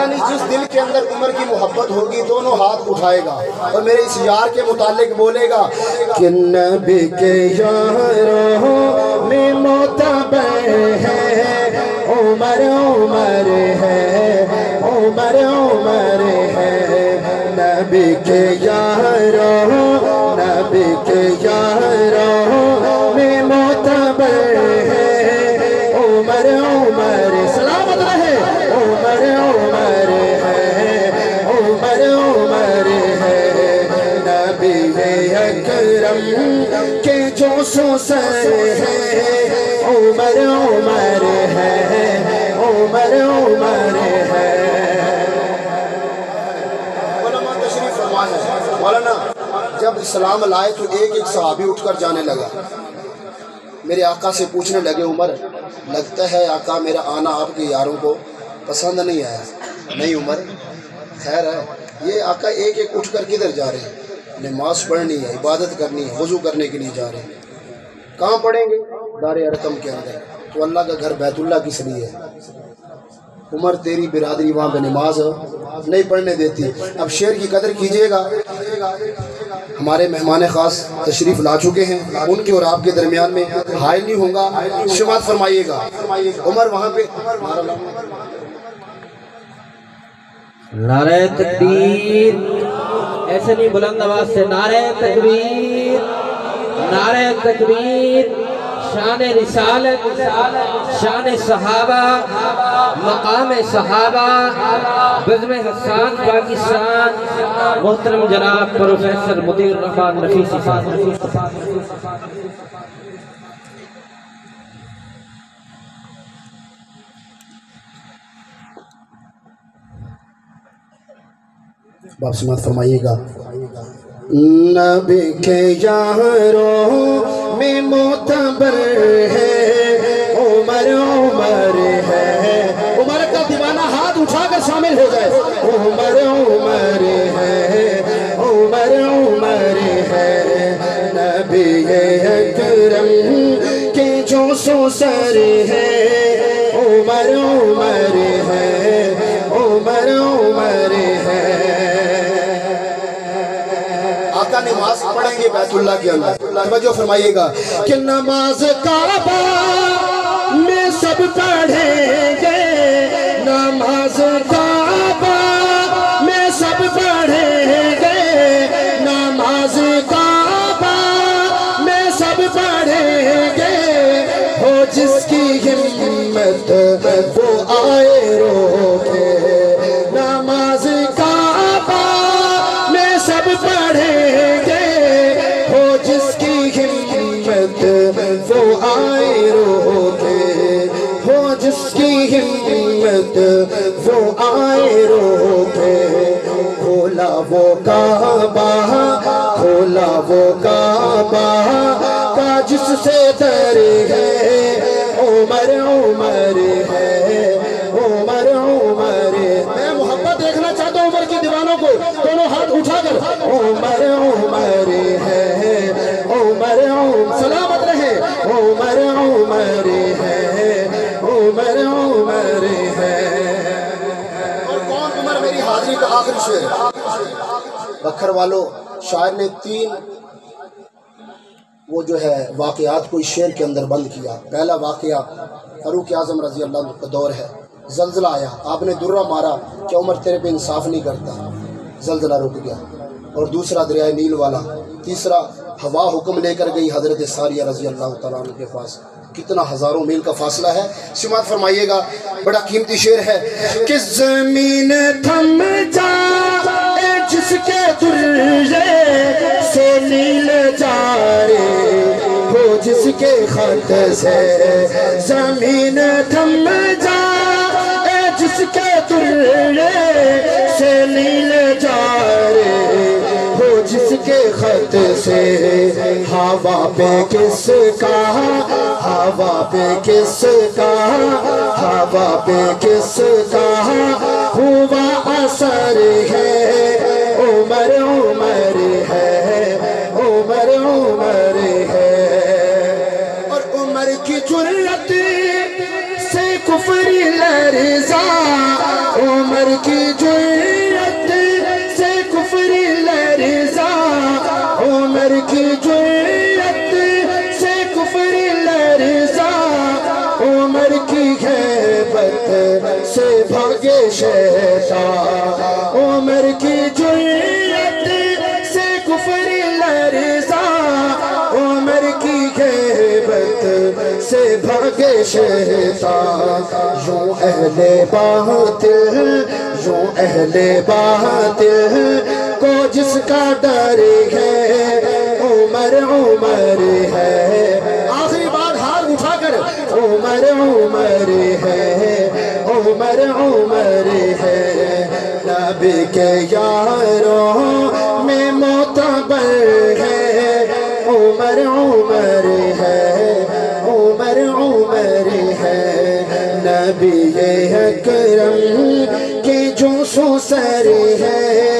یعنی جس دل کے اندر عمر کی محبت ہوگی دونوں ہاتھ اٹھائے گا اور میرے اس یار کے متعلق بولے گا کہ نبی کے یاروں میں معتبر ہے عمر عمر ہے عمر عمر ہے نبی کے یاروں نبی کے یاروں میں معتبر ہے عمر عمر سلامت رہے عمر عمر ہے عمر عمر ہے نبی اکرم کے جو سوسر ہے عمر عمر ہے عمر عمر ہے مولانا جب اسلام لائے تو ایک ایک صحابی اٹھ کر جانے لگا میرے آقا سے پوچھنے لگے عمر لگتا ہے آقا میرا آنا آپ کے یاروں کو پسند نہیں آیا نہیں عمر خیر ہے یہ آقا ایک ایک اٹھ کر کدھر جا رہے ہیں نماز پڑھنی ہے عبادت کرنی ہے وضو کرنے کے لیے جا رہے ہیں کہاں پڑھیں گے دار ارقم کے اندر تو اللہ کا گھر بیت اللہ کس لیے ہے عمر تیری برادری وہاں پہ نماز نہیں پڑھنے دیتی اب شعر کی قدر کیجئے گا ہمارے مہمان خاص تشریف لا چکے ہیں ان کے اور آپ کے درمیان میں حائل نہیں ہوں گا سماعت فرمائیے گا عمر وہاں پہ نعرہ تکبیر ایسے نہیں بلند آواز سے نعرہ تکبیر نعرہ تکبیر شان رسالت شان صحابہ مقام صحابہ بزم حسان پاکستان محترم جناب پروفیسر مدیر الرحمان نفیسی صاحب باپ سماعت فرمائیے گا نبی کے یاروں میں معتبر ہے عمر عمر ہے عمر کا دیوانہ ہاتھ اٹھا کر شامل ہو جائے عمر عمر ہے عمر عمر ہے نبی اکرم کے جو سوسر ہے عمر عمر ہے عمر عمر ہے آقا نماز پڑھیں گے بیت اللہ کے اندر توجہ فرمائیے گا کہ نماز کعبہ میں سب پڑھیں گے نماز کعبہ میں سب پڑھیں گے نماز کعبہ میں سب پڑھیں گے ہو جس کی ہمت وہ آئے رو کے نماز کعبہ میں سب پڑھیں گے ہو جس کی ہمت وہ آئے رو کے ہو جس کی ہمت وہ آئے رو کے کھولا وہ کعبہ کھولا وہ کعبہ کا جس سے در ہے عمر عمر ہے عمر عمر میں محبت دیکھنا چاہتا ہوں عمر کی دیوانوں کو دونوں ہاتھ اٹھا کر عمر عمر ہے عمر عمر سلامت رہے عمر عمر ہے عمر عمر ہے اور کون عمر میری حاضری کا آخری شعر بکھر والوں شاعر نے 3 وہ جو ہے واقعات کو اس شعر کے اندر بند کیا پہلا واقعہ فاروق اعظم رضی اللہ عنہ کا دور ہے زلزلہ آیا آپ نے درہ مارا کہ عمر تیرے پہ انصاف نہیں کرتا زلزلہ رک گیا اور دوسرا دریائے نیل والا تیسرا ہوا حکم لے کر گئی حضرت ساریہ رضی اللہ تعالیٰ عنہ کے پاس کتنا ہزاروں میل کا فاصلہ ہے سماعت فرمائیے گا بڑا قیمتی شعر ہے کہ زمین تھم جائے جس کے درے سے نیل جارے ہو جس کے خط سے زمین تھم جائے جس کے درے سے نیل جارے ہو جس کے خط سے ہوا پہ کس کا ہوا پہ کس کا ہوا پہ کس کا ہوا اثر ہے عمر عمر ہے عمر عمر ہے اور عمر کی جرأت سے کفر لرزا عمر کی سے بھاگے شیطان یوں اہل باطل کو جس کا ڈر ہے عمر ہے آخری بار ہاتھ اٹھا کر عمر ہے نبی کے یاروں میں معتبر ہے عمر ہے نبی اکرم کی جو سو سر ہے